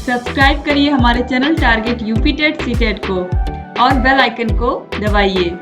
Subscribe करिए हमारे channel target UP TET CTET को और बेल आइकन को दबाइए।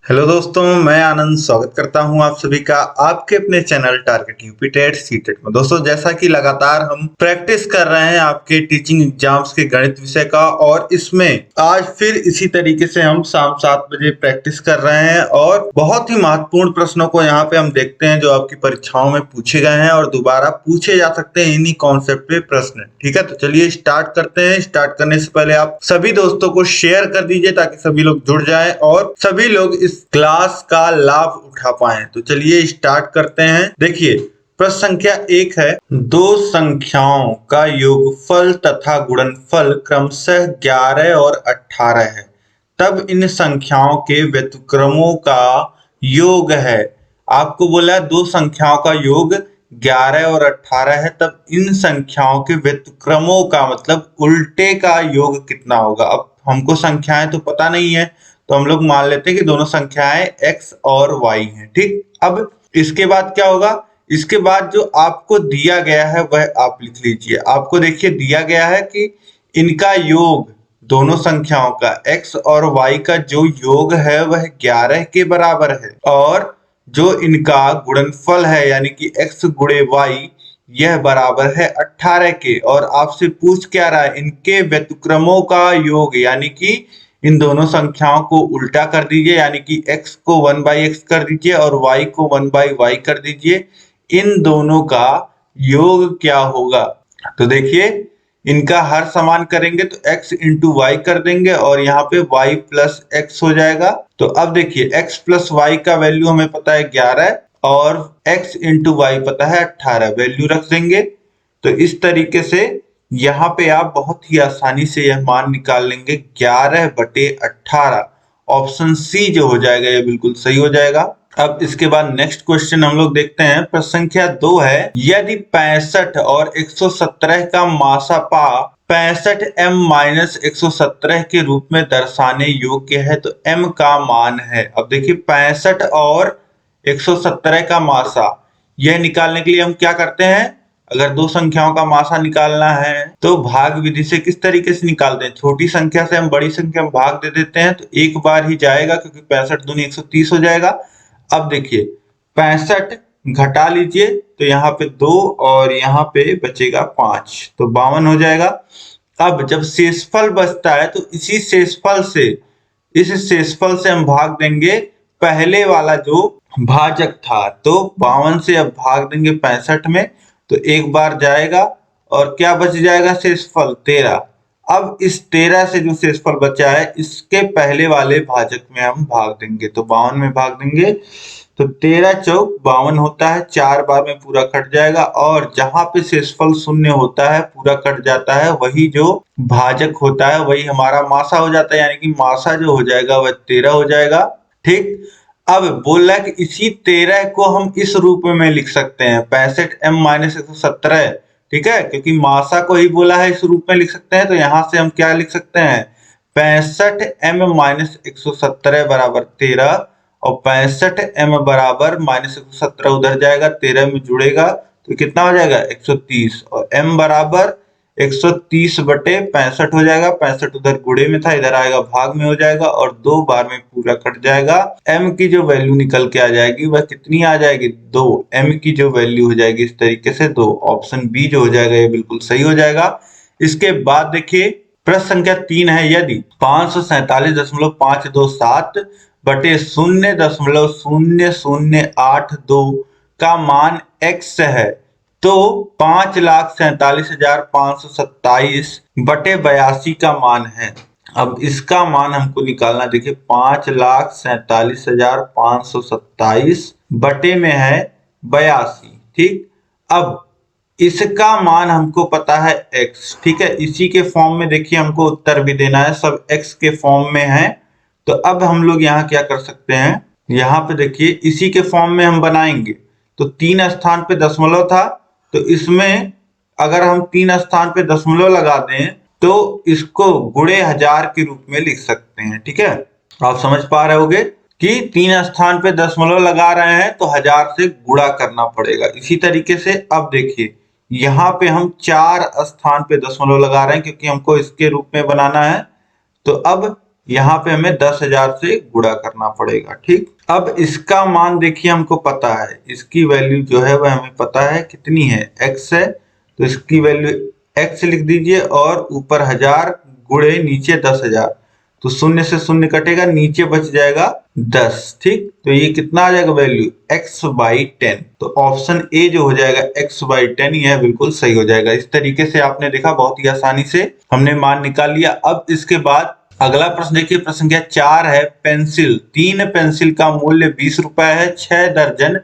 हेलो दोस्तों, मैं आनंद स्वागत करता हूं आप सभी का आपके अपने channel target UP TET CTET में। दोस्तों, जैसा कि लगातार हम प्रैक्टिस कर रहे हैं आपके टीचिंग एग्जाम्स के गणित विषय का, और इसमें आज फिर इसी तरीके से हम शाम 7 बजे प्रैक्टिस कर रहे हैं और बहुत ही महत्वपूर्ण प्रश्नों को यहाँ पे हम देखते हैं जो आपकी परीक्षाओं में पूछे गए हैं और दोबारा पूछे जा सकते हैं इन्हीं कॉन्सेप्ट पे प्रश्न। ठीक है, तो चलिए स्टार्ट करते हैं। स्टार्ट करने से पहले आप सभी दोस्तों को शेयर कर दीजिए ताकि सभी लोग जुड़ जाएं और सभी लोग इस क्लास का लाभ उठा पाएं। तो चलिए स्टार्ट करते हैं। देखिए, प्रश्न संख्या 1 है, दो संख्याओं का योगफल तथा गुणनफल क्रमशः 11 और 18 है, तब इन संख्याओं के व्युत्क्रमों का योग है। आपको बोला है दो संख्याओं का योग 11 और 18 है, तब इन संख्याओं के व्युत्क्रमों का मतलब उल्टे का योग कितना होगा। अब हमको संख्याएं तो पता नहीं है, तो हम लोग मान लेते हैं कि दोनों संख्याएं x और y हैं। ठीक, अब इसके बाद क्या होगा, इसके बाद जो आपको दिया गया है वह आप लिख लीजिए। आपको देखिए दिया गया है कि इनका योग, दोनों संख्याओं का x और y का जो योग है वह 11 के बराबर है, और जो इनका गुणनफल है यानी कि x गुणे y यह बराबर है 18 के। और आपसे पूछ क्या रहा है, इनके व्युत्क्रमों का योग, यानी कि इन दोनों संख्याओं को उल्टा कर दीजिए, यानी कि x को 1/x कर दीजिए और y को 1/y कर दीजिए। इन दोनों का योग क्या होगा। तो देखिए, इनका हर समान करेंगे तो x इंटू वाई कर देंगे और यहाँ पे y प्लस x हो जाएगा। तो अब देखिए, x प्लस y का वैल्यू हमें पता है 11 और x इंटू वाई पता है 18, वैल्यू रख देंगे। तो इस तरीके से यहाँ पे आप बहुत ही आसानी से यह मान निकाल लेंगे 11/18। ऑप्शन सी जो हो जाएगा ये बिल्कुल सही हो जाएगा। अब इसके बाद नेक्स्ट क्वेश्चन हम लोग देखते हैं। प्रश्न संख्या 2 है, यदि 65 और 117 का मासापा 65m-117 के रूप में दर्शाने योग्य है तो m का मान है। अब देखिए, 65 और 117 का मासा यह निकालने के लिए हम क्या करते हैं, अगर दो संख्याओं का मासा निकालना है तो भाग विधि से किस तरीके से निकालते हैं। छोटी संख्या से हम बड़ी संख्या में भाग दे देते हैं तो एक बार ही जाएगा, क्योंकि 65 दूनी 130 हो जाएगा। अब देखिए, 65 घटा लीजिए तो यहाँ पे 2 और यहाँ पे बचेगा 5, तो 52 हो जाएगा। अब जब शेषफल बचता है तो इस शेषफल से हम भाग देंगे पहले वाला जो भाजक था, तो 52 से अब भाग देंगे 65 में, तो एक बार जाएगा और क्या बच जाएगा, शेषफल 13। अब इस 13 से जो शेषफल बचा है इसके पहले वाले भाजक में हम भाग देंगे, तो 52 में भाग देंगे, तो 13 चौक 52 होता है, 4 बार में पूरा कट जाएगा। और जहां पे शेषफल 0 होता है, पूरा कट जाता है, वही जो भाजक होता है वही हमारा मासा हो जाता है, यानी कि मासा जो हो जाएगा वह 13 हो जाएगा। ठीक, अब बोल रहा है कि इसी 13 को हम इस रूप में लिख सकते हैं, 65m-117। ठीक है, क्योंकि मासा को ही बोला है इस रूप में लिख सकते हैं, तो यहां से हम क्या लिख सकते हैं, 65m-117 बराबर 13, और 65m बराबर -117 उधर जाएगा, 13 में जुड़ेगा तो कितना हो जाएगा 130, और m बराबर 130/65 हो जाएगा। 65 उधर गुणे में था, इधर आएगा भाग में हो जाएगा, और 2 बार में पूरा कट जाएगा। m की जो वैल्यू निकल के आ जाएगी वह कितनी आ जाएगी, 2। m की जो वैल्यू हो जाएगी इस तरीके से 2। ऑप्शन बी जो हो जाएगा ये बिल्कुल सही हो जाएगा। इसके बाद देखिए, प्रश्न संख्या 3 है, यदि 547.527 बटे 0.0082 का मान x है तो 5,47,527 बटे 82 का मान है। अब इसका मान हमको निकालना, देखिए 5,47,527 बटे में है 82। ठीक, अब इसका मान हमको पता है x। ठीक है, इसी के फॉर्म में देखिए हमको उत्तर भी देना है, सब x के फॉर्म में है। तो अब हम लोग यहाँ क्या कर सकते हैं, यहाँ पे देखिए इसी के फॉर्म में हम बनाएंगे, तो 3 स्थान पे दशमलव था, तो इसमें अगर हम 3 स्थान पे दशमलव लगा दें तो इसको गुणे 1000 के रूप में लिख सकते हैं। ठीक है, आप समझ पा रहे होगे कि 3 स्थान पे दशमलव लगा रहे हैं तो 1000 से गुणा करना पड़ेगा। इसी तरीके से अब देखिए, यहाँ पे हम 4 स्थान पे दशमलव लगा रहे हैं क्योंकि हमको इसके रूप में बनाना है। तो अब यहाँ पे हमें 10,000 से गुणा करना पड़ेगा। ठीक, अब इसका मान देखिए हमको पता है, इसकी वैल्यू जो है वह हमें पता है कितनी है, x है। तो इसकी वैल्यू x लिख दीजिए और ऊपर 1000 गुणे नीचे 10,000। तो शून्य से शून्य कटेगा, नीचे बच जाएगा 10। ठीक, तो ये कितना आ जाएगा वैल्यू, x/10। तो ऑप्शन ए जो हो जाएगा x/10, यह बिल्कुल सही हो जाएगा। इस तरीके से आपने देखा, बहुत ही आसानी से हमने मान निकाल लिया। अब इसके बाद अगला प्रश्न देखिए, प्रश्न संख्या 4 है, पेंसिल। 3 पेंसिल का मूल्य 20 रुपए है, 6 दर्जन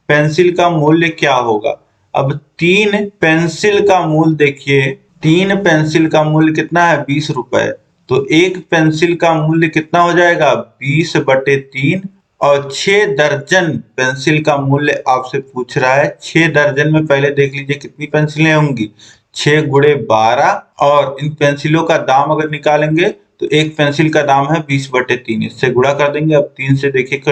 पेंसिल का मूल्य क्या होगा। अब 3 पेंसिल का मूल्य देखिए, 3 पेंसिल का मूल्य कितना है, 20 रुपए। तो एक पेंसिल का मूल्य कितना हो जाएगा, 20/3। और 6 दर्जन पेंसिल का मूल्य आपसे पूछ रहा है। 6 दर्जन में पहले देख लीजिए कितनी पेंसिलें होंगी, 6 गुणे 12। और इन पेंसिलों का दाम अगर निकालेंगे तो एक पेंसिल का दाम है 20/3। इससे गुणा कर देंगे। अब 3 से देखिए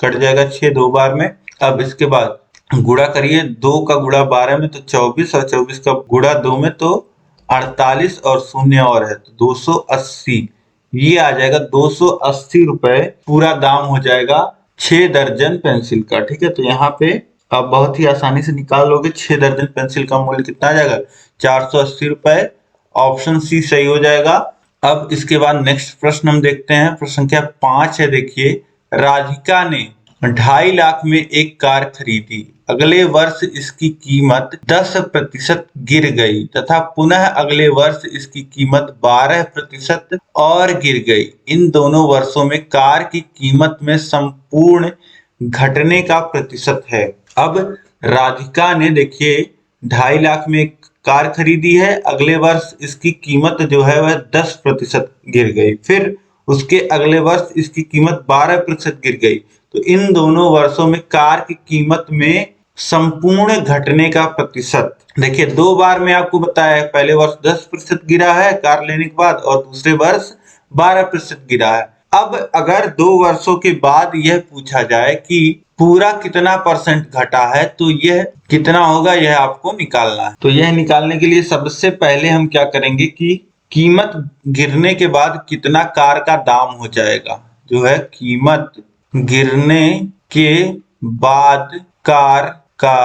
कट जाएगा 6 दो बार में। अब इसके बाद गुणा करिए, 2 का गुणा 12 में तो 24, और 24 का गुणा 2 में तो 48, और शून्य और है तो 280। ये आ जाएगा 280 रुपए पूरा दाम हो जाएगा 6 दर्जन पेंसिल का। ठीक है, तो यहाँ पे आप बहुत ही आसानी से निकाल लोगे। 6 दर्जन पेंसिल का मूल्य कितना आ जाएगा, 480 रुपए। ऑप्शन सी सही हो जाएगा। अब इसके बाद नेक्स्ट प्रश्न हम देखते हैं, प्रश्न संख्या 5 है। देखिए, राधिका ने 2.5 लाख में एक कार खरीदी, अगले वर्ष इसकी कीमत 10% गिर गई तथा पुनः अगले वर्ष इसकी कीमत 12% और गिर गई। इन दोनों वर्षों में कार की कीमत में संपूर्ण घटने का प्रतिशत है। अब राधिका ने देखिए 2.5 लाख में एक कार खरीदी है, अगले वर्ष इसकी कीमत जो है वह 10% गिर गई, फिर उसके अगले वर्ष इसकी कीमत 12% गिर गई। तो इन दोनों वर्षों में कार की कीमत में संपूर्ण घटने का प्रतिशत, देखिए 2 बार में आपको बताया है, पहले वर्ष 10% गिरा है कार लेने के बाद, और दूसरे वर्ष 12% गिरा है। अब अगर 2 वर्षों के बाद यह पूछा जाए कि पूरा कितना परसेंट घटा है, तो यह कितना होगा, यह आपको निकालना है। तो यह निकालने के लिए सबसे पहले हम क्या करेंगे कि कीमत गिरने के बाद कितना कार का दाम हो जाएगा, जो है कीमत गिरने के बाद कार का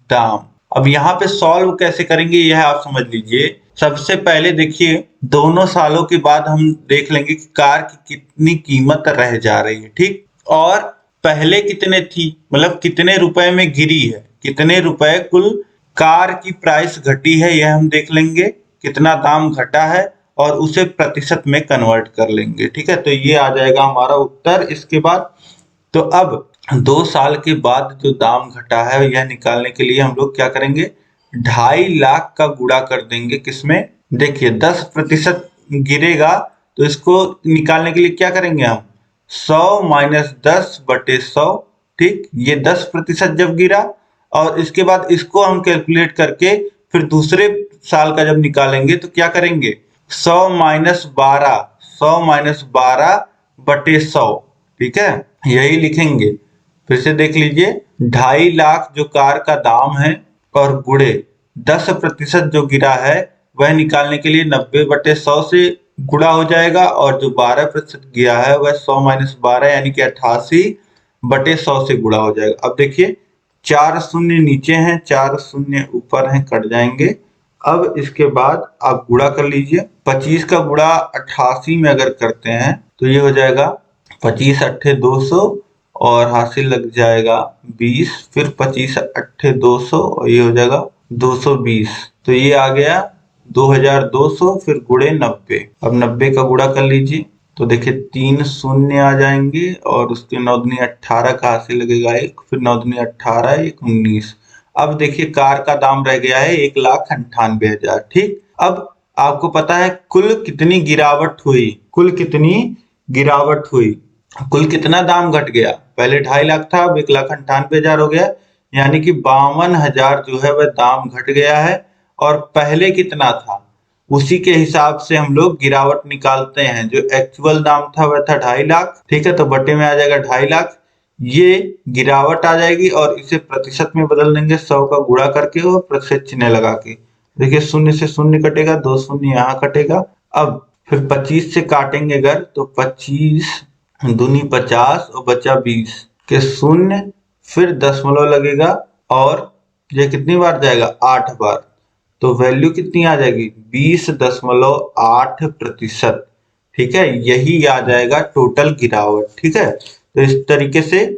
दाम। अब यहाँ पे सॉल्व कैसे करेंगे यह आप समझ लीजिए। सबसे पहले देखिए, दोनों सालों के बाद हम देख लेंगे कि कार की कितनी कीमत रह जा रही है। ठीक, और पहले कितने थी, मतलब कितने रुपए में गिरी है, कितने रुपए कुल कार की प्राइस घटी है, यह हम देख लेंगे, कितना दाम घटा है, और उसे प्रतिशत में कन्वर्ट कर लेंगे। ठीक है, तो ये आ जाएगा हमारा उत्तर। इसके बाद तो अब 2 साल के बाद जो दाम घटा है यह निकालने के लिए हम लोग क्या करेंगे, 2.5 लाख का गुणा कर देंगे किसमें, देखिए 10% गिरेगा, तो इसको निकालने के लिए क्या करेंगे हम, 100 माइनस 10/100। ठीक, ये 10% जब गिरा, और इसके बाद इसको हम कैलकुलेट करके फिर दूसरे साल का जब निकालेंगे तो क्या करेंगे, 100 माइनस 12, 100 माइनस 12/100। ठीक है, यही लिखेंगे। फिर से देख लीजिए, 2.5 लाख जो कार का दाम है और गुणे 10% जो गिरा है वह निकालने के लिए 90/100 से गुणा हो जाएगा, और जो 12% गिरा है वह 100 माइनस 12 यानी कि 88/100 से गुणा हो जाएगा। अब देखिए 4 शून्य नीचे हैं, 4 शून्य ऊपर हैं, कट जाएंगे। अब इसके बाद आप गुणा कर लीजिए, 25 का गुणा 88 में अगर करते हैं तो ये हो जाएगा 25 अट्ठे 200, और हासिल लग जाएगा 20, फिर 25 अट्ठे 200, और ये हो जाएगा 220। तो ये आ गया 2200, फिर गुणे 90। अब 90 का गुणा कर लीजिए, तो देखिए 3 शून्य आ जाएंगे, और उसके 9 दूनी 18 का हासिल लगेगा 1, फिर 9 दूनी 18, 1 19। अब देखिए कार का दाम रह गया है 1,98,000। ठीक, अब आपको पता है कुल कितनी गिरावट हुई, कुल कितनी गिरावट हुई, कुल कितना दाम घट गया, पहले 2.5 लाख था, अब 1,98,000 हो गया, यानी कि 52,000 जो है वह दाम घट गया है। और पहले कितना था उसी के हिसाब से हम लोग गिरावट निकालते हैं। जो एक्चुअल दाम था वह था 2.5 लाख। ठीक है, तो बटे में आ जाएगा 2.5 लाख, ये गिरावट आ जाएगी और इसे प्रतिशत में बदल देंगे 100 का गुणा करके और प्रतिशत चिन्ह लगा के। देखिए शून्य से शून्य कटेगा, 2 शून्य यहाँ कटेगा। अब फिर 25 से काटेंगे अगर तो 25 दूनी 50 और बचा 20 के शून्य, फिर दशमलव लगेगा और ये कितनी बार जाएगा 8 बार, तो वैल्यू कितनी आ जाएगी 20.8%। ठीक है, यही आ जाएगा टोटल गिरावट। ठीक है, तो इस तरीके से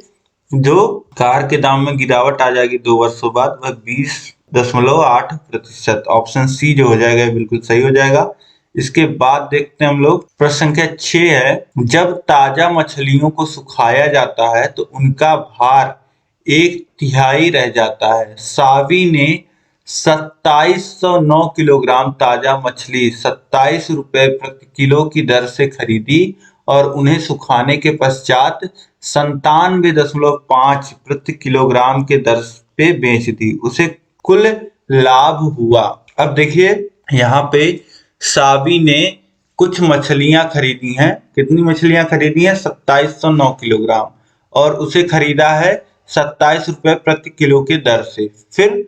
जो कार के दाम में गिरावट आ जाएगी 2 वर्षों बाद वह 20.8%। ऑप्शन सी जो हो जाएगा बिल्कुल सही हो जाएगा। इसके बाद देखते हैं हम लोग प्रश्न संख्या 6 है, जब ताजा मछलियों को सुखाया जाता है तो उनका भार 1/3 रह जाता है। सावी ने 2709 किलोग्राम ताजा मछली 27 रुपए प्रति किलो की दर से खरीदी और उन्हें सुखाने के पश्चात 97.5 प्रति किलोग्राम के दर पे बेच दी, उसे कुल लाभ हुआ। अब देखिए यहाँ पे साबी ने कुछ मछलियां खरीदी हैं। कितनी मछलियां खरीदी हैं 2709 किलोग्राम और उसे खरीदा है 27 रुपए प्रति किलो के दर से। फिर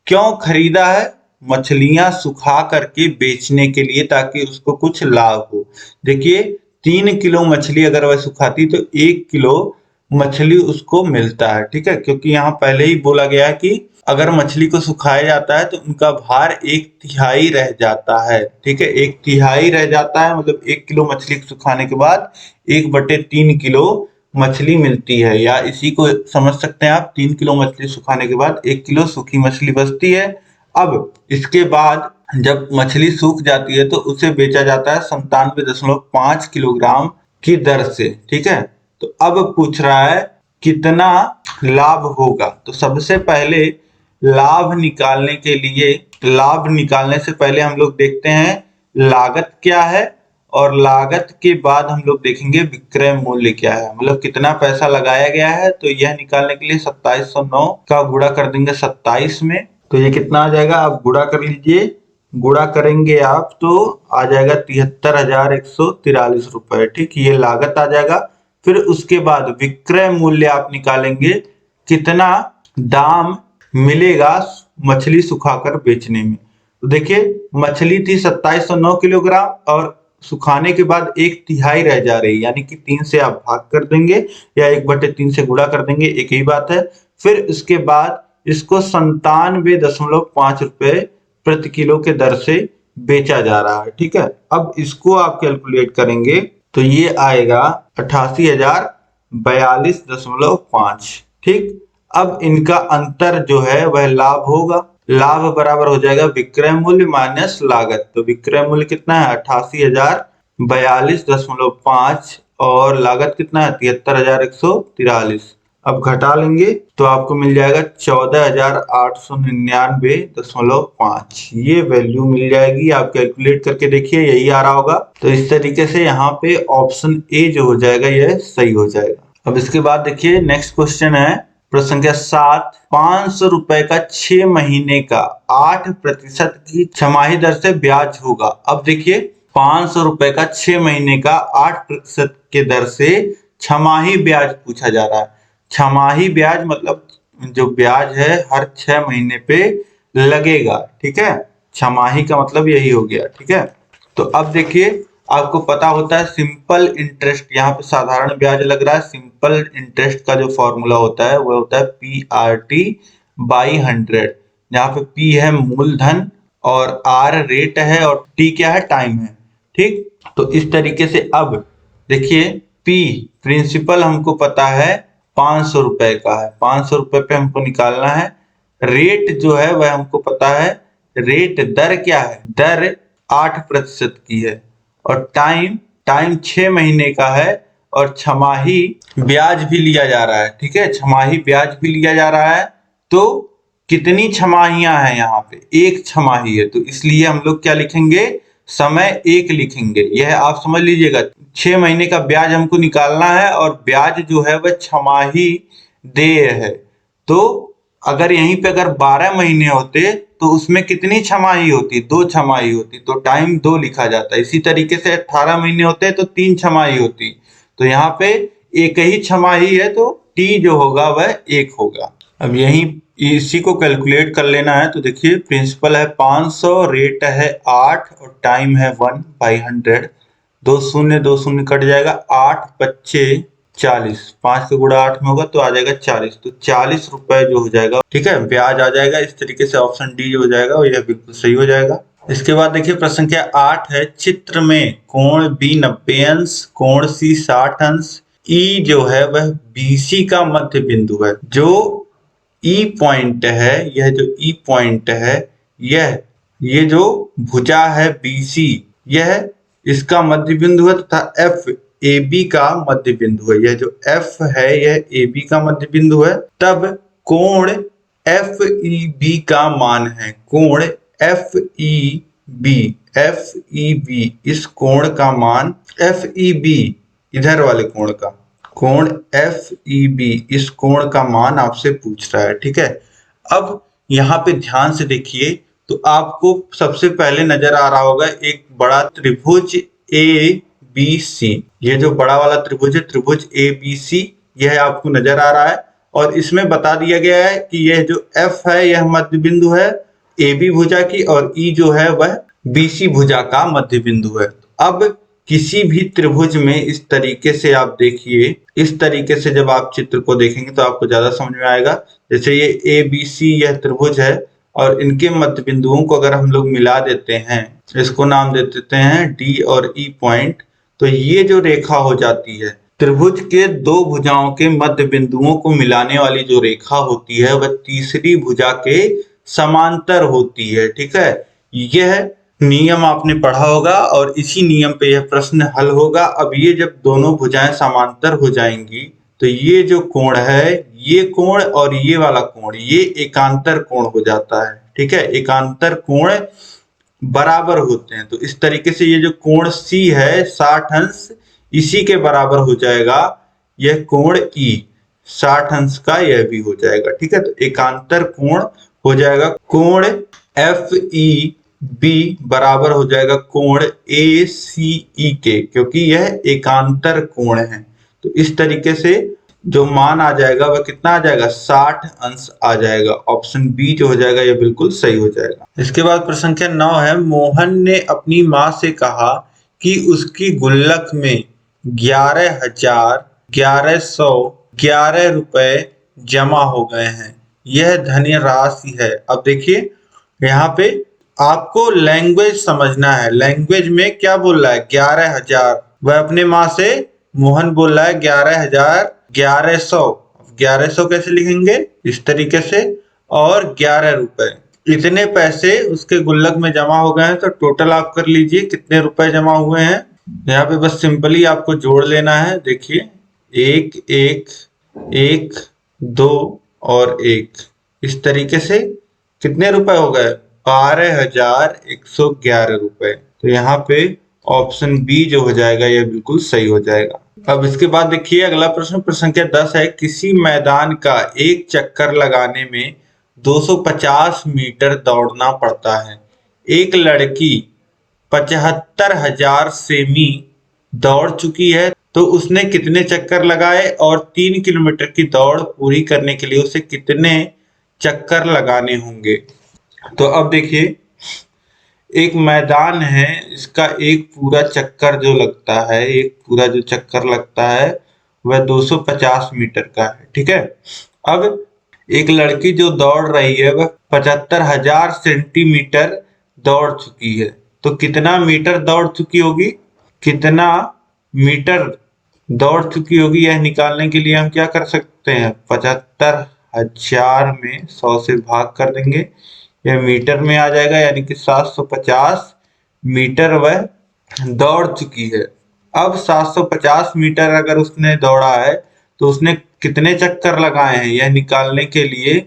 क्यों खरीदा है, मछलियां सुखा करके बेचने के लिए ताकि उसको कुछ लाभ हो। देखिए 3 किलो मछली अगर वह सुखाती तो 1 किलो मछली उसको मिलता है। ठीक है, क्योंकि यहाँ पहले ही बोला गया है कि अगर मछली को सुखाया जाता है तो उनका भार 1/3 रह जाता है। ठीक है, 1/3 रह जाता है मतलब 1 किलो मछली सुखाने के बाद 1/3 किलो मछली मिलती है, या इसी को समझ सकते हैं आप 3 किलो मछली सुखाने के बाद 1 किलो सूखी मछली बचती है। अब इसके बाद जब मछली सूख जाती है तो उसे बेचा जाता है 97.5 किलोग्राम की दर से। ठीक है, तो अब पूछ रहा है कितना लाभ होगा। तो सबसे पहले लाभ निकालने के लिए, लाभ निकालने से पहले हम लोग देखते हैं लागत क्या है और लागत के बाद हम लोग देखेंगे विक्रय मूल्य क्या है, मतलब कितना पैसा लगाया गया है। तो यह निकालने के लिए 2709 का गुणा कर देंगे 27 में, तो ये कितना आ जाएगा आप गुणा कर लीजिए। गुणा करेंगे आप तो आ जाएगा 73,143 रुपए। ठीक, ये लागत आ जाएगा। फिर उसके बाद विक्रय मूल्य आप निकालेंगे, कितना दाम मिलेगा मछली सुखाकर बेचने में। तो देखिए मछली थी 2709 किलोग्राम और सुखाने के बाद 1/3 रह जा रही, यानी कि 3 से आप भाग कर देंगे या 1/3 से गुणा कर देंगे, एक ही बात है। फिर उसके बाद इसको 97.5 रुपए प्रति किलो के दर से बेचा जा रहा है। ठीक है, अब इसको आप कैलकुलेट करेंगे तो ये आएगा 88,042.5। ठीक, अब इनका अंतर जो है वह लाभ होगा। लाभ बराबर हो जाएगा विक्रय मूल्य माइनस लागत। तो विक्रय मूल्य कितना है 88,042.5 और लागत कितना है 73,143। अब घटा लेंगे तो आपको मिल जाएगा 14,899.5। ये वैल्यू मिल जाएगी, आप कैलकुलेट करके देखिए यही आ रहा होगा। तो इस तरीके से यहाँ पे ऑप्शन ए जो हो जाएगा यह सही हो जाएगा। अब इसके बाद देखिए नेक्स्ट क्वेश्चन है प्रश्न संख्या 7, 500 रुपए का 6 महीने का 8% की छमाही दर से ब्याज होगा। अब देखिए 500 रुपए का 6 महीने का 8% के दर से छमाही ब्याज पूछा जा रहा है। छमाही ब्याज मतलब जो ब्याज है हर 6 महीने पे लगेगा। ठीक है, छमाही का मतलब यही हो गया। ठीक है, तो अब देखिए आपको पता होता है सिंपल इंटरेस्ट, यहाँ पे साधारण ब्याज लग रहा है। सिंपल इंटरेस्ट का जो फॉर्मूला होता है वो होता है PRT/100, जहाँ पे P है मूलधन और R रेट है और T क्या है टाइम है। ठीक, तो इस तरीके से अब देखिए P प्रिंसिपल हमको पता है 500 रुपए का है, 500 रुपए पे हमको निकालना है। रेट जो है वह हमको पता है, रेट दर क्या है, दर 8% की है और टाइम 6 महीने का है और छमाही ब्याज भी लिया जा रहा है। ठीक है, छमाही ब्याज भी लिया जा रहा है। तो कितनी छमाहियां हैं यहाँ पे, एक छमाही है, तो इसलिए हम लोग क्या लिखेंगे समय 1 लिखेंगे। यह आप समझ लीजिएगा 6 महीने का ब्याज हमको निकालना है और ब्याज जो है वह छमाही देय है। तो अगर यहीं पे अगर 12 महीने होते तो उसमें कितनी छमाही होती, 2 छमाही होती, तो टाइम 2 लिखा जाता है। इसी तरीके से 18 महीने होते तो 3 छमाही होती, तो यहाँ पे एक ही छमाही है तो टी जो होगा वह 1 होगा। अब यही इसी को कैलकुलेट कर लेना है। तो देखिए प्रिंसिपल है 500, रेट है 8 और टाइम है 1/100। 2 शून्य कट जाएगा, 8 बच्चे 40, 5 का गुणा 8 में होगा तो आ जाएगा 40। तो 40 रुपए जो हो जाएगा, ठीक है, ब्याज आ जाएगा। इस तरीके से ऑप्शन डी जो हो जाएगा वो यह बिल्कुल सही हो जाएगा। इसके बाद देखिए प्रश्न संख्या 8 है, चित्र में कोण बी 90 अंश, कोण सी 60 अंश, ई जो है वह बीसी का मध्य बिंदु है। जो ई पॉइंट है, यह जो ई पॉइंट है, ये जो भुजा है बीसी, यह इसका मध्य बिंदु है तथा एफ ए बी का मध्य बिंदु है। यह जो एफ है यह ए बी का मध्य बिंदु है। तब कोण एफ ई बी का मान है, कोण एफ ई बी, इस कोण का मान एफ ई बी, इधर वाले कोण का कोण एफ ई बी, इस कोण का मान आपसे पूछ रहा है, ठीक है। अब यहाँ पे ध्यान से देखिए तो आपको सबसे पहले नजर आ रहा होगा एक बड़ा त्रिभुज ए बी सी। ये जो बड़ा वाला त्रिभुज है, त्रिभुज ए बी सी, यह आपको नजर आ रहा है। और इसमें बता दिया गया है कि यह जो एफ है यह मध्य बिंदु है ए बी भुजा की, और ई जो है वह बी सी भुजा का मध्य बिंदु है। अब किसी भी त्रिभुज में इस तरीके से आप देखिए, इस तरीके से जब आप चित्र को देखेंगे तो आपको ज्यादा समझ में आएगा। जैसे ये ए बी सी यह त्रिभुज है और इनके मध्य बिंदुओं को अगर हम लोग मिला देते हैं, इसको नाम दे देते हैं डी और ई पॉइंट, तो ये जो रेखा हो जाती है, त्रिभुज के दो भुजाओं के मध्य बिंदुओं को मिलाने वाली जो रेखा होती है वह तीसरी भुजा के समांतर होती है, ठीक है। यह नियम आपने पढ़ा होगा और इसी नियम पे यह प्रश्न हल होगा। अब ये जब दोनों भुजाएं समांतर हो जाएंगी तो ये जो कोण है, ये कोण और ये वाला कोण, ये एकांतर कोण हो जाता है, ठीक है। एकांतर कोण बराबर होते हैं। तो इस तरीके से ये जो कोण सी है 60 अंश, इसी के बराबर हो जाएगा यह कोण ई, 60 अंश का यह भी हो जाएगा, ठीक है। तो एकांतर कोण हो जाएगा कोण एफ ई बी बराबर हो जाएगा कोण ए सी ई के, क्योंकि यह एकांतर कोण है। तो इस तरीके से जो मान आ जाएगा वह कितना आ जाएगा, 60 अंश आ जाएगा। ऑप्शन बी जो हो जाएगा यह बिल्कुल सही हो जाएगा। इसके बाद प्रश्न संख्या 9 है, मोहन ने अपनी माँ से कहा कि उसकी गुल्लक में 11,1111 रुपए जमा हो गए हैं, यह धनराशि है। अब देखिए यहाँ पे आपको लैंग्वेज समझना है। लैंग्वेज में क्या बोल रहा है, 11,000, वह अपने माँ से मोहन बोल रहा है 11,1100। 1100 कैसे लिखेंगे, इस तरीके से, और 11 रुपए, इतने पैसे उसके गुल्लक में जमा हो गए हैं। तो टोटल आप कर लीजिए कितने रुपए जमा हुए हैं। यहाँ पे बस सिंपली आपको जोड़ लेना है। देखिए 1 1 1 2 और 1, इस तरीके से कितने रुपए हो गए, 12,111 रुपए। तो यहाँ पे ऑप्शन बी जो हो जाएगा यह बिल्कुल सही हो जाएगा। अब इसके बाद देखिए अगला प्रश्न, प्रश्न संख्या 10 है, किसी मैदान का एक चक्कर लगाने में 250 मीटर दौड़ना पड़ता है। एक लड़की 75,000 सेमी दौड़ चुकी है, तो उसने कितने चक्कर लगाए और 3 किलोमीटर की दौड़ पूरी करने के लिए उसे कितने चक्कर लगाने होंगे। तो अब देखिए एक मैदान है, इसका एक पूरा चक्कर जो लगता है, एक पूरा जो चक्कर लगता है वह 250 मीटर का है, ठीक है। अब एक लड़की जो दौड़ रही है वह 75,000 सेंटीमीटर दौड़ चुकी है, तो कितना मीटर दौड़ चुकी होगी, कितना मीटर दौड़ चुकी होगी, यह निकालने के लिए हम क्या कर सकते हैं, 75,000 में 100 से भाग कर देंगे, यह मीटर में आ जाएगा, यानी कि 750 मीटर वह दौड़ चुकी है। अब 750 मीटर अगर उसने दौड़ा है तो उसने कितने चक्कर लगाए हैं, यह निकालने के लिए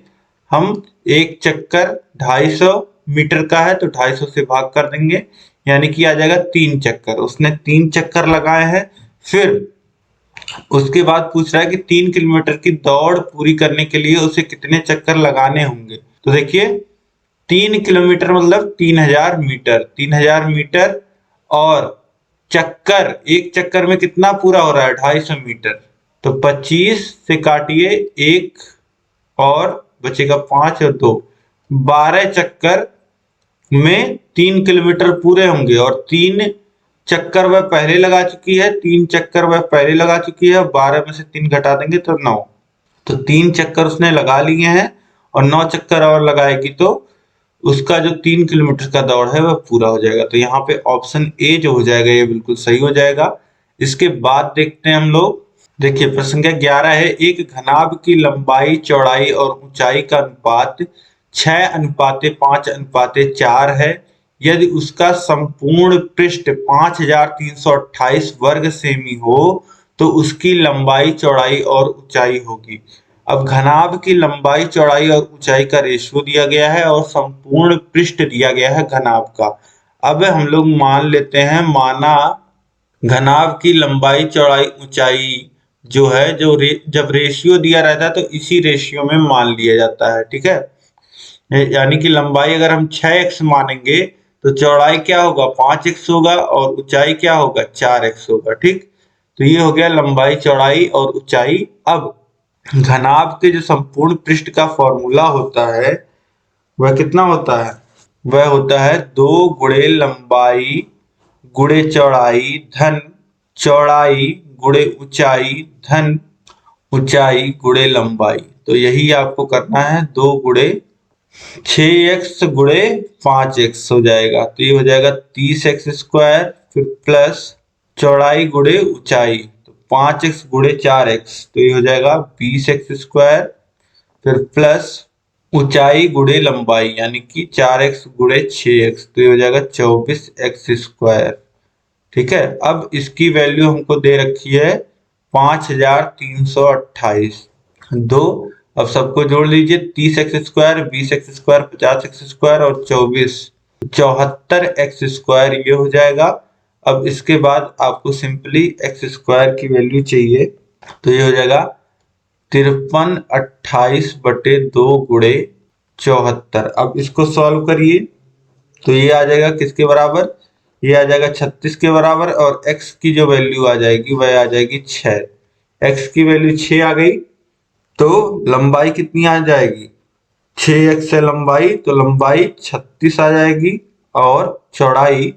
हम एक चक्कर 250 मीटर का है तो 250 से भाग कर देंगे, यानी कि आ जाएगा 3 चक्कर। उसने 3 चक्कर लगाए हैं। फिर उसके बाद पूछ रहा है कि 3 किलोमीटर की दौड़ पूरी करने के लिए उसे कितने चक्कर लगाने होंगे। तो देखिए 3 किलोमीटर मतलब 3000 मीटर, 3000 मीटर, और चक्कर, एक चक्कर में कितना पूरा हो रहा है, 250 मीटर, तो 25 से काटिए 1 और बचेगा 5 और 2, 12 चक्कर में 3 किलोमीटर पूरे होंगे और 3 चक्कर वह पहले लगा चुकी है, 3 चक्कर वह पहले लगा चुकी है, 12 में से 3 घटा देंगे तो 9। तो 3 चक्कर उसने लगा लिए हैं और 9 चक्कर और लगाएगी तो उसका जो 3 किलोमीटर का दौड़ है वह पूरा हो जाएगा। तो यहाँ पे ऑप्शन ए जो हो जाएगा ये बिल्कुल सही हो जाएगा। इसके बाद देखते हैं हम लोग, देखिए प्रश्न संख्या 11 है, एक घनाभ की लंबाई, चौड़ाई और ऊंचाई का अनुपात 6:5:4 है। यदि उसका संपूर्ण पृष्ठ 5328 वर्ग सेमी हो तो उसकी लंबाई, चौड़ाई और ऊंचाई होगी। अब घनाभ की लंबाई, चौड़ाई और ऊंचाई का रेशियो दिया गया है और संपूर्ण पृष्ठ दिया गया है घनाभ का। अब हम लोग मान लेते हैं, माना घनाभ की लंबाई, चौड़ाई, ऊंचाई जो है जब रेशियो दिया रहता है तो इसी रेशियो में मान लिया जाता है, ठीक है। यानी कि लंबाई अगर हम 6x मानेंगे तो चौड़ाई क्या होगा 5x होगा और ऊंचाई क्या होगा 4x होगा, ठीक। तो ये हो गया लंबाई, चौड़ाई और ऊंचाई। अब घनाभ के जो संपूर्ण पृष्ठ का फॉर्मूला होता है वह कितना होता है, वह होता है 2 गुणे लंबाई गुणे चौड़ाई धन चौड़ाई गुणे ऊंचाई धन ऊंचाई गुणे लंबाई। तो यही आपको करना है, 2 गुणे 6x गुणे 5x हो जाएगा। तो ये हो जाएगा 30x स्क्वायर, फिर प्लस चौड़ाई गुणे ऊंचाई तो 5x गुणे 4x तो ये हो जाएगा 20x स्क्वायर, फिर प्लस ऊंचाई गुणे लंबाई यानी कि 4x गुणे 6x तो ये हो जाएगा 24x स्क्वायर, ठीक है। अब इसकी वैल्यू हमको दे रखी है 5328। दो, अब सबको जोड़ लीजिए, 30x square, 20x square, 50x square और 74x स्क्वायर ये हो जाएगा। अब इसके बाद आपको सिंपली x स्क्वायर की वैल्यू चाहिए तो ये हो जाएगा 5328/2 गुणे 74। अब इसको सॉल्व करिए तो ये आ जाएगा किसके बराबर, ये आ जाएगा 36 के बराबर और x की जो वैल्यू आ जाएगी वह आ जाएगी 6। x की वैल्यू 6 आ गई तो लंबाई कितनी आ जाएगी, 6x से लंबाई तो लंबाई 36 आ जाएगी और चौड़ाई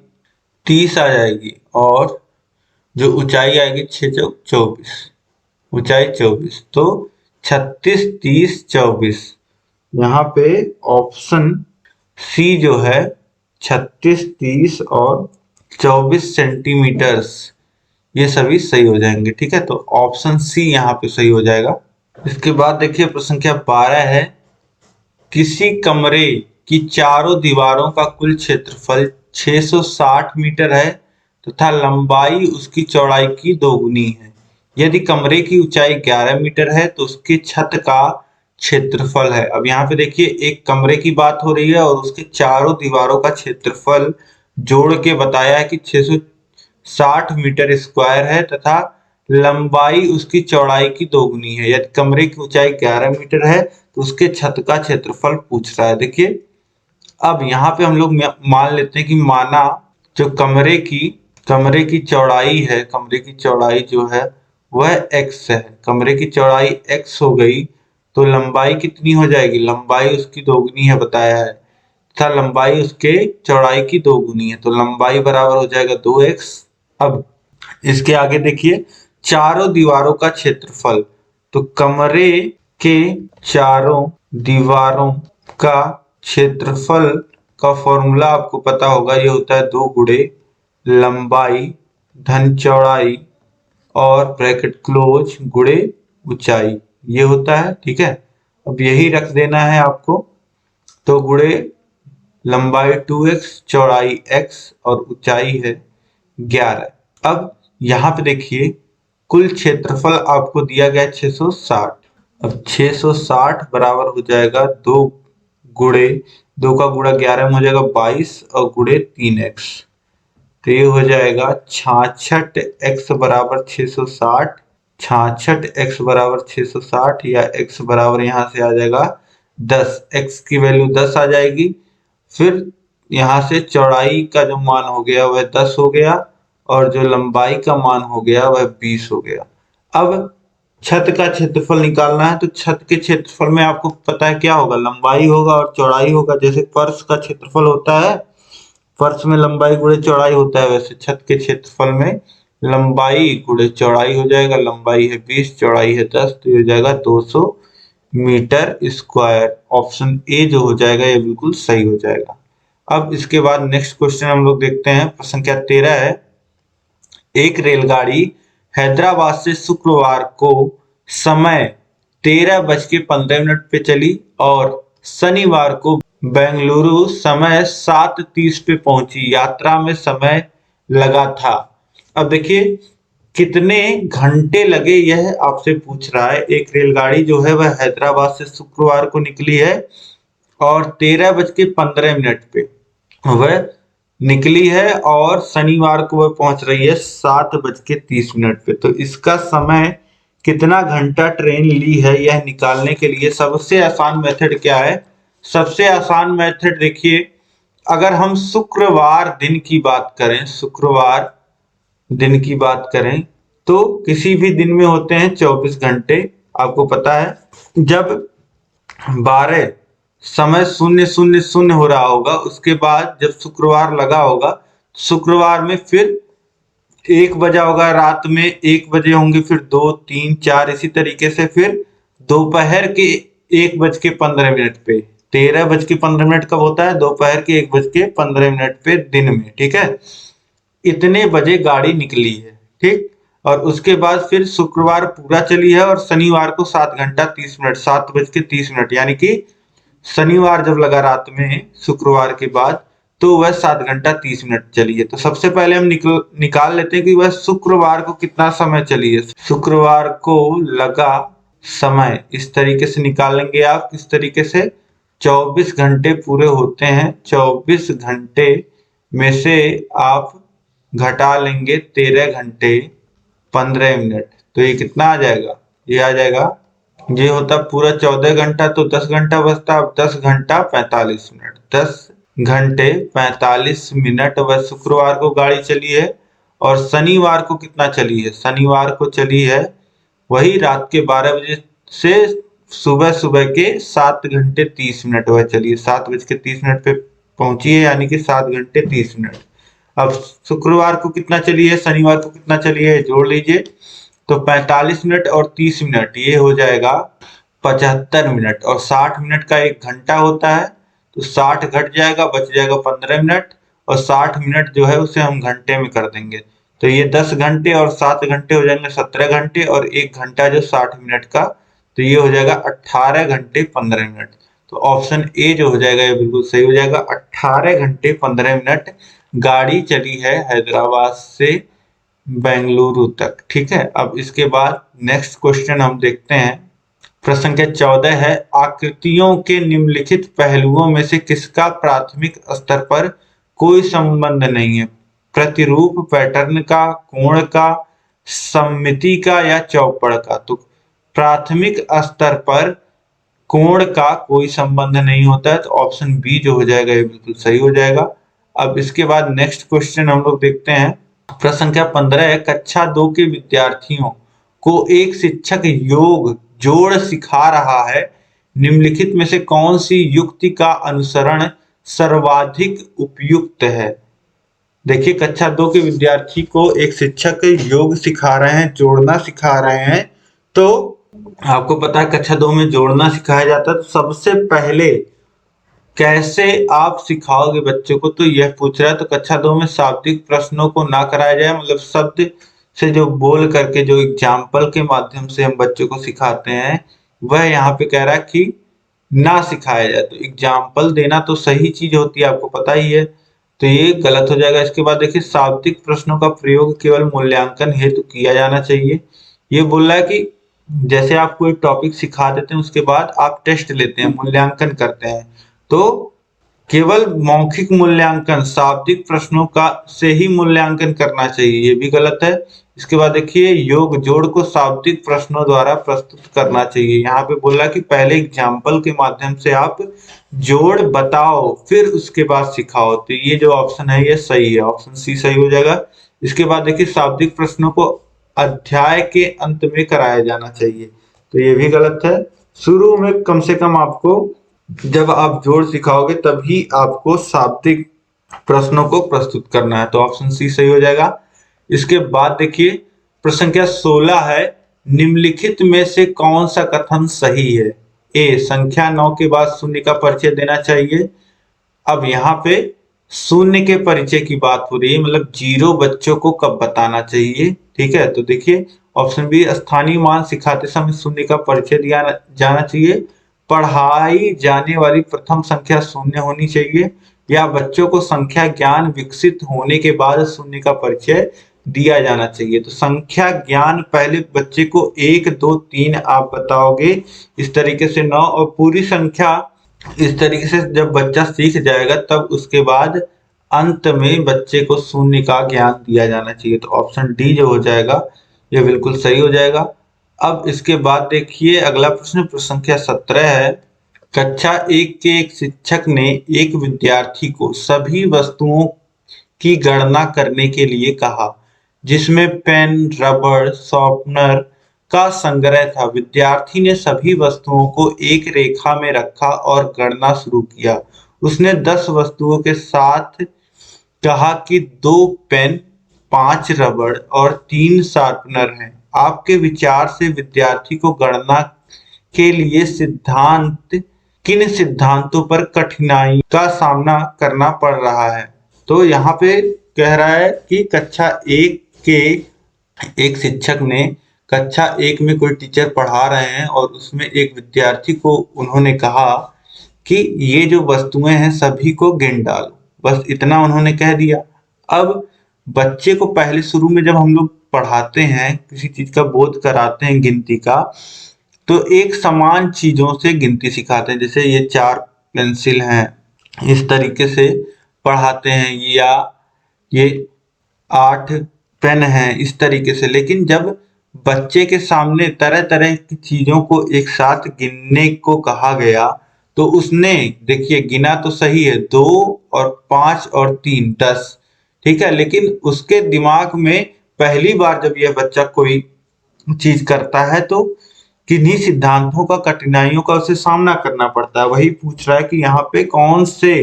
30 आ जाएगी और जो ऊंचाई आएगी 6 चौक 24, ऊंचाई 24। तो 36, 30, 24 यहाँ पे ऑप्शन सी जो है 36, 30 और 24 सेंटीमीटर्स ये सभी सही हो जाएंगे, ठीक है। तो ऑप्शन सी यहाँ पे सही हो जाएगा। इसके बाद देखिए प्रश्न संख्या 12 है, किसी कमरे की चारों दीवारों का कुल क्षेत्रफल 660 मीटर है तथा लंबाई उसकी चौड़ाई की दोगुनी है। यदि कमरे की ऊंचाई 11 मीटर है तो उसके छत का क्षेत्रफल है। अब यहाँ पे देखिए एक कमरे की बात हो रही है और उसके चारों दीवारों का क्षेत्रफल जोड़ के बताया है कि 660 मीटर स्क्वायर है तथा लंबाई उसकी चौड़ाई की दोगुनी है। यदि कमरे की ऊंचाई 11 मीटर है तो उसके छत का क्षेत्रफल पूछ रहा है। देखिए अब यहाँ पे हम लोग मान लेते हैं कि माना जो कमरे की चौड़ाई है, कमरे की चौड़ाई जो है वह x है, कमरे की चौड़ाई x हो गई तो लंबाई कितनी हो जाएगी, लंबाई उसकी दोगुनी है बताया है तथा लंबाई उसके चौड़ाई की दोगुनी है तो लंबाई बराबर हो जाएगा 2x। अब इसके आगे देखिए चारों दीवारों का क्षेत्रफल, तो कमरे के चारों दीवारों का क्षेत्रफल का फॉर्मूला आपको पता होगा, ये होता है 2 गुणे लंबाई धन चौड़ाई और ब्रैकेट क्लोज गुणे ऊंचाई ये होता है, ठीक है। अब यही रख देना है आपको, तो गुणे लंबाई 2x चौड़ाई x और ऊंचाई है 11। अब यहाँ पे देखिए कुल क्षेत्रफल आपको दिया गया 660। अब 660 बराबर हो जाएगा 2 गुणे 2 का गुणा 11 में हो जाएगा 22 और गुणे 3x तो ये हो जाएगा 66x बराबर 660, 66x बराबर 660 या x बराबर यहाँ से आ जाएगा 10, x की वैल्यू 10 आ जाएगी। फिर यहाँ से चौड़ाई का जो मान हो गया वह 10 हो गया और जो लंबाई का मान हो गया वह 20 हो गया। अब छत का क्षेत्रफल निकालना है तो छत के क्षेत्रफल में आपको पता है क्या होगा, लंबाई होगा और चौड़ाई होगा। जैसे फर्श का क्षेत्रफल होता है, फर्श में लंबाई गुणे चौड़ाई होता है, वैसे छत के क्षेत्रफल में लंबाई गुणे चौड़ाई हो जाएगा। लंबाई है 20, चौड़ाई है 10, तो ये हो जाएगा 200 मीटर स्क्वायर। ऑप्शन ए जो हो जाएगा ये बिल्कुल सही हो जाएगा। अब इसके बाद नेक्स्ट क्वेश्चन हम लोग देखते हैं, प्रश्न संख्या 13 है। एक रेलगाड़ी हैदराबाद से शुक्रवार को समय 13:15 पे चली और शनिवार को बेंगलुरु समय 7:30 पे पहुंची। यात्रा में समय लगा था। अब देखिए कितने घंटे लगे यह आपसे पूछ रहा है। एक रेलगाड़ी जो है वह हैदराबाद से शुक्रवार को निकली है और 13:15 पे वह निकली है और शनिवार को वह पहुंच रही है 7:30 पे। तो इसका समय कितना घंटा ट्रेन ली है यह निकालने के लिए सबसे आसान मेथड क्या है? सबसे आसान मेथड देखिए, अगर हम शुक्रवार दिन की बात करें, शुक्रवार दिन की बात करें तो किसी भी दिन में होते हैं 24 घंटे। आपको पता है जब 12 समय 0:00 हो रहा होगा, उसके बाद जब शुक्रवार लगा होगा, शुक्रवार में फिर 1 बजा होगा, रात में 1 बजे होंगे, फिर 2, 3, 4 इसी तरीके से फिर दोपहर के 1:15 पे। 13:15 कब होता है? दोपहर के 1:15 पे दिन में, ठीक है। इतने बजे गाड़ी निकली है, ठीक। और उसके बाद फिर शुक्रवार पूरा चली है और शनिवार को 7 घंटा 30 मिनट, 7:30 यानी कि शनिवार जब लगा रात में शुक्रवार के बाद तो वह 7 घंटा 30 मिनट चली है। तो सबसे पहले हम निकाल लेते हैं कि वह शुक्रवार को कितना समय चली है। शुक्रवार को लगा समय इस तरीके से निकालेंगे आप। किस तरीके से? 24 घंटे पूरे होते हैं, 24 घंटे में से आप घटा लेंगे 13 घंटे 15 मिनट, तो ये कितना आ जाएगा? ये आ जाएगा, ये होता पूरा 14 घंटा, तो 10 घंटा बचता। अब 10 घंटा 45 मिनट, 10 घंटे 45 मिनट वह शुक्रवार को गाड़ी चली है। और शनिवार को कितना चली है? शनिवार को चली है वही रात के 12 बजे से सुबह सुबह के 7 घंटे 30 मिनट वह चली है। 7:30 पे पहुंची है, यानी कि 7 घंटे 30 मिनट। अब शुक्रवार को कितना चली है, शनिवार को कितना चली है, जोड़ लीजिए। तो 45 मिनट और 30 मिनट ये हो जाएगा 75 मिनट। और 60 मिनट का 1 घंटा होता है, तो 60 घट जाएगा, बच जाएगा 15 मिनट। और 60 मिनट जो है उसे हम घंटे में कर देंगे, तो ये 10 घंटे और 7 घंटे हो जाएंगे 17 घंटे, और 1 घंटा जो 60 मिनट का, तो ये हो जाएगा 18 घंटे 15 मिनट। तो ऑप्शन ए जो हो जाएगा ये बिल्कुल सही हो जाएगा। 18 घंटे 15 मिनट गाड़ी चली है हैदराबाद से बेंगलुरु तक, ठीक है। अब इसके बाद नेक्स्ट क्वेश्चन हम देखते हैं। प्रश्न संख्या 14 है। आकृतियों के निम्नलिखित पहलुओं में से किसका प्राथमिक स्तर पर कोई संबंध नहीं है? प्रतिरूप, पैटर्न का, कोण का, सममिति का या चौपड़ का? तो प्राथमिक स्तर पर कोण का कोई संबंध नहीं होता है, तो ऑप्शन बी जो हो जाएगा ये बिल्कुल सही हो जाएगा। अब इसके बाद नेक्स्ट क्वेश्चन हम लोग देखते हैं। प्रश्न संख्या 15 है। कक्षा 2 के विद्यार्थियों को एक शिक्षक योग जोड़ सिखा रहा है, निम्नलिखित में से कौन सी युक्ति का अनुसरण सर्वाधिक उपयुक्त है? देखिए कक्षा 2 के विद्यार्थी को एक शिक्षक योग सिखा रहे हैं, जोड़ना सिखा रहे हैं। तो आपको पता है कक्षा 2 में जोड़ना सिखाया जाता है, तो सबसे पहले कैसे आप सिखाओगे बच्चों को, तो यह पूछ रहा है। तो कक्षा 2 में शाब्दिक प्रश्नों को ना कराया जाए, मतलब शब्द से जो बोल करके जो एग्जाम्पल के माध्यम से हम बच्चों को सिखाते हैं, वह यहाँ पे कह रहा है कि ना सिखाया जाए। तो एग्जाम्पल देना तो सही चीज होती है, आपको पता ही है, तो ये गलत हो जाएगा। इसके बाद देखिए शाब्दिक प्रश्नों का प्रयोग केवल मूल्यांकन हेतु किया जाना चाहिए। ये बोल रहा है कि जैसे आप कोई टॉपिक सिखा देते हैं, उसके बाद आप टेस्ट लेते हैं, मूल्यांकन करते हैं, तो केवल मौखिक मूल्यांकन शाब्दिक प्रश्नों का से ही मूल्यांकन करना चाहिए, ये भी गलत है। इसके बाद देखिए योग जोड़ को शाब्दिक प्रश्नों द्वारा प्रस्तुत करना चाहिए। यहाँ पे बोला कि पहले एग्जाम्पल के माध्यम से आप जोड़ बताओ, फिर उसके बाद सिखाओ। तो ये जो ऑप्शन है ये सही है, ऑप्शन सी सही हो जाएगा। इसके बाद देखिए शाब्दिक प्रश्नों को अध्याय के अंत में कराया जाना चाहिए। तो ये भी गलत है। शुरू में कम से कम आपको, जब आप जोड़ सिखाओगे तभी आपको शाब्दिक प्रश्नों को प्रस्तुत करना है। तो ऑप्शन सी सही हो जाएगा। इसके बाद देखिए प्रश्न संख्या 16 है, निम्नलिखित में से कौन सा कथन सही है? ए, संख्या 9 के बाद शून्य का परिचय देना चाहिए। अब यहाँ पे शून्य के परिचय की बात हो रही है, मतलब जीरो बच्चों को कब बताना चाहिए। ठीक है, तो देखिए ऑप्शन बी, स्थानीय मान सिखाते समय शून्य का परिचय दिया जाना चाहिए, पढ़ाई जाने वाली प्रथम संख्या शून्य होनी चाहिए, या बच्चों को संख्या ज्ञान विकसित होने के बाद शून्य का परिचय दिया जाना चाहिए। तो संख्या ज्ञान पहले बच्चे को 1 2 3 आप बताओगे इस तरीके से 9, और पूरी संख्या इस तरीके से जब बच्चा सीख जाएगा तब उसके बाद अंत में बच्चे को शून्य का ज्ञान दिया जाना चाहिए। तो ऑप्शन डी जो हो जाएगा ये बिल्कुल सही हो जाएगा। अब इसके बाद देखिए अगला प्रश्न संख्या 17 है, कक्षा 1 के एक शिक्षक ने एक विद्यार्थी को सभी वस्तुओं की गणना करने के लिए कहा, जिसमें पेन, रबड़, शॉर्पनर का संग्रह था। विद्यार्थी ने सभी वस्तुओं को एक रेखा में रखा और गणना शुरू किया। उसने 10 वस्तुओं के साथ कहा कि 2 पेन, 5 रबड़ और 3 शार्पनर हैं। आपके विचार से विद्यार्थी को गणना के लिए किन सिद्धांतों पर कठिनाई का सामना करना पड़ रहा है? तो यहाँ पे कह रहा है कि कक्षा 1 के एक शिक्षक ने, कक्षा 1 में कोई टीचर पढ़ा रहे हैं और उसमें एक विद्यार्थी को उन्होंने कहा कि ये जो वस्तुएं हैं सभी को गिन डालो, बस इतना उन्होंने कह दिया। अब बच्चे को पहले शुरू में जब हम लोग पढ़ाते हैं, किसी चीज का बोध कराते हैं गिनती का, तो एक समान चीजों से गिनती सिखाते हैं, जैसे ये 4 पेंसिल हैं इस तरीके से पढ़ाते हैं, या ये 8 पेन हैं इस तरीके से। लेकिन जब बच्चे के सामने तरह तरह की चीजों को एक साथ गिनने को कहा गया तो उसने देखिए गिना तो सही है, 2 और 5 और 3 10, ठीक है, लेकिन उसके दिमाग में पहली बार जब यह बच्चा कोई चीज करता है तो किन्हीं सिद्धांतों का, कठिनाइयों का उसे सामना करना पड़ता है। वही पूछ रहा है कि यहाँ पे कौन से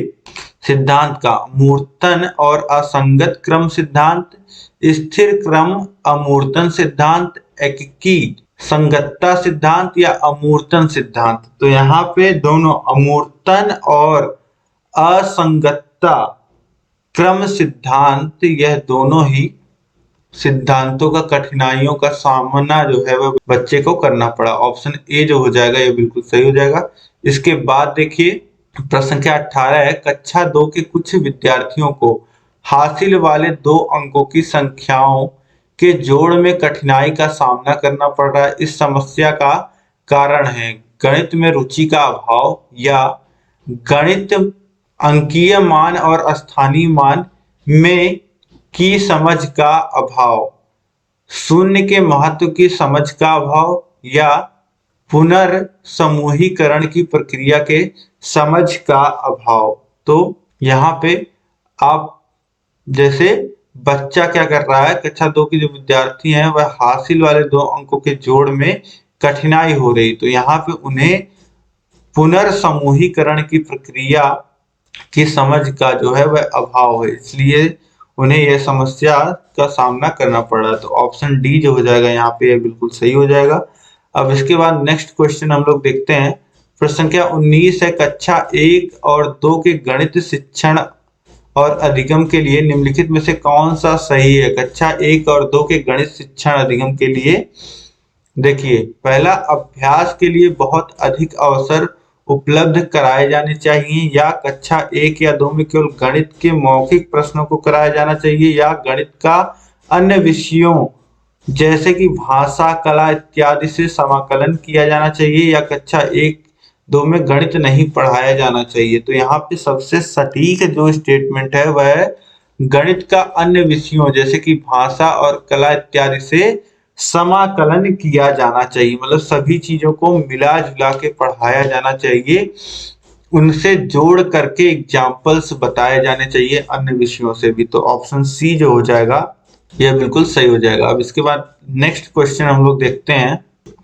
सिद्धांत का, मूर्तन और असंगत क्रम सिद्धांत, स्थिर क्रम अमूर्तन सिद्धांत, एकीकी संगतता सिद्धांत या अमूर्तन सिद्धांत। तो यहाँ पे दोनों अमूर्तन और असंगतता क्रम सिद्धांत, यह दोनों ही सिद्धांतों का, कठिनाइयों का सामना जो है वह बच्चे को करना पड़ा। ऑप्शन ए जो हो जाएगा ये बिल्कुल सही हो जाएगा। इसके बाद देखिए प्रश्न संख्या 18 है, कक्षा 2 के कुछ विद्यार्थियों को हासिल वाले 2 अंकों की संख्याओं के जोड़ में कठिनाई का सामना करना पड़ रहा है। इस समस्या का कारण है गणित में रुचि का अभाव, या गणित अंकीय मान और स्थानीय मान में की समझ का अभाव, शून्य के महत्व की समझ का अभाव, या पुनर्समूहीकरण की प्रक्रिया के समझ का अभाव। तो यहाँ पे आप जैसे बच्चा क्या कर रहा है, कक्षा 2 के जो विद्यार्थी हैं वह हासिल वाले 2 अंकों के जोड़ में कठिनाई हो रही, तो यहाँ पे उन्हें पुनर्समूहीकरण की प्रक्रिया की समझ का जो है वह अभाव है, इसलिए उन्हें यह समस्या का सामना करना पड़ रहा है। तो ऑप्शन डी जो हो जाएगा यहाँ पे बिल्कुल सही हो जाएगा। अब इसके बाद नेक्स्ट क्वेश्चन हम लोग देखते हैं। प्रश्न संख्या 19 है, कक्षा 1 और 2 के गणित शिक्षण और अधिगम के लिए निम्नलिखित में से कौन सा सही है? कक्षा 1 और 2 के गणित शिक्षण अधिगम के लिए देखिए, पहला, अभ्यास के लिए बहुत अधिक अवसर उपलब्ध कराए जाने चाहिए, या कक्षा 1 या 2 में केवल गणित के मौखिक प्रश्नों को कराया जाना चाहिए, या गणित का अन्य विषयों जैसे कि भाषा, कला इत्यादि से समाकलन किया जाना चाहिए, या कक्षा 1 2 में गणित नहीं पढ़ाया जाना चाहिए। तो यहाँ पे सबसे सटीक जो स्टेटमेंट है वह गणित का अन्य विषयों जैसे कि भाषा और कला इत्यादि से समाकलन किया जाना चाहिए, मतलब सभी चीजों को मिला जुला के पढ़ाया जाना चाहिए, उनसे जोड़ करके एग्जाम्पल्स बताए जाने चाहिए अन्य विषयों से भी। तो ऑप्शन सी जो हो जाएगा यह बिल्कुल सही हो जाएगा। अब इसके बाद नेक्स्ट क्वेश्चन हम लोग देखते हैं।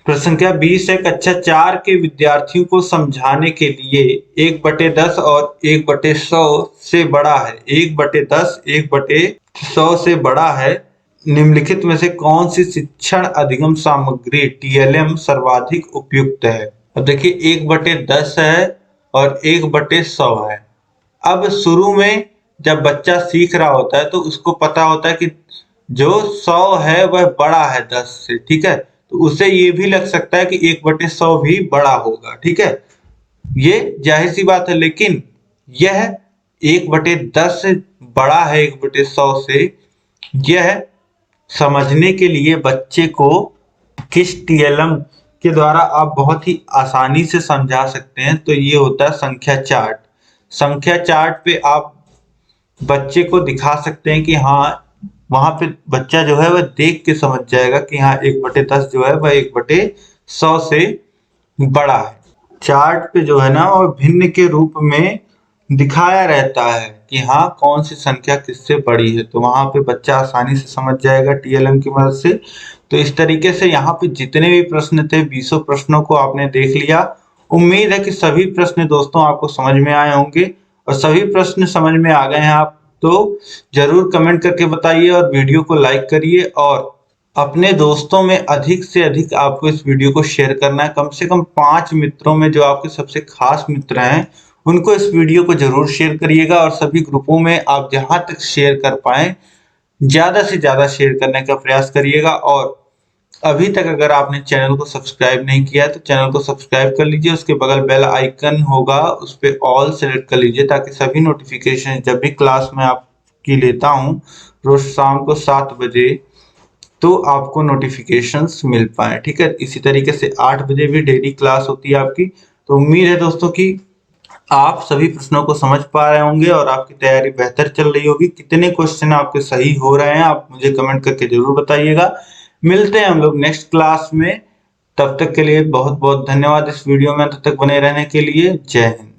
प्रश्न संख्या 20 है, कक्षा 4 के विद्यार्थियों को समझाने के लिए 1/10 और 1/100 से बड़ा है। 1/10 1/100 से बड़ा है। निम्नलिखित में से कौन सी शिक्षण अधिगम सामग्री TLM सर्वाधिक उपयुक्त है? अब देखिए 1/10 है और 1/100 है। अब शुरू में जब बच्चा सीख रहा होता है तो उसको पता होता है कि जो 100 है वह बड़ा है 10 से, ठीक है। तो उसे ये भी लग सकता है कि 1/100 भी बड़ा होगा, ठीक है। ये जाहिर सी बात है, लेकिन यह 1/10 से बड़ा है 1/100 से, यह समझने के लिए बच्चे को किस TLM के द्वारा आप बहुत ही आसानी से समझा सकते हैं। तो ये होता है संख्या चार्ट। संख्या चार्ट पे आप बच्चे को दिखा सकते हैं कि हाँ, वहां पे बच्चा जो है वह देख के समझ जाएगा कि हाँ 1/10 जो है वह 1/100 से बड़ा है। चार्ट पे जो है ना वो भिन्न के रूप में दिखाया रहता है कि हाँ कौन सी संख्या किससे बड़ी है, तो वहां पे बच्चा आसानी से समझ जाएगा TLM की मदद से। तो इस तरीके से यहाँ पे जितने भी प्रश्न थे 20 प्रश्नों को आपने देख लिया। उम्मीद है कि सभी प्रश्न दोस्तों आपको समझ में आए होंगे, और सभी प्रश्न समझ में आ गए हैं आप तो जरूर कमेंट करके बताइए और वीडियो को लाइक करिए, और अपने दोस्तों में अधिक से अधिक आपको इस वीडियो को शेयर करना है। कम से कम 5 मित्रों में जो आपके सबसे खास मित्र हैं उनको इस वीडियो को जरूर शेयर करिएगा, और सभी ग्रुपों में आप जहां तक शेयर कर पाए ज्यादा से ज्यादा शेयर करने का प्रयास करिएगा। और अभी तक अगर आपने चैनल को सब्सक्राइब नहीं किया है तो चैनल को सब्सक्राइब कर लीजिए। उसके बगल बेल आइकन होगा, उस पर ऑल सेलेक्ट कर लीजिए ताकि सभी नोटिफिकेशन जब भी क्लास में आपकी लेता हूँ रोज शाम को 7 बजे तो आपको नोटिफिकेशंस मिल पाए, ठीक है। इसी तरीके से 8 बजे भी डेली क्लास होती है आपकी। तो उम्मीद है दोस्तों कि आप सभी प्रश्नों को समझ पा रहे होंगे और आपकी तैयारी बेहतर चल रही होगी। कितने क्वेश्चन आपके सही हो रहे हैं आप मुझे कमेंट करके जरूर बताइएगा। मिलते हैं हम लोग नेक्स्ट क्लास में। तब तक के लिए बहुत बहुत धन्यवाद इस वीडियो में अंत तक बने रहने के लिए। जय हिंद।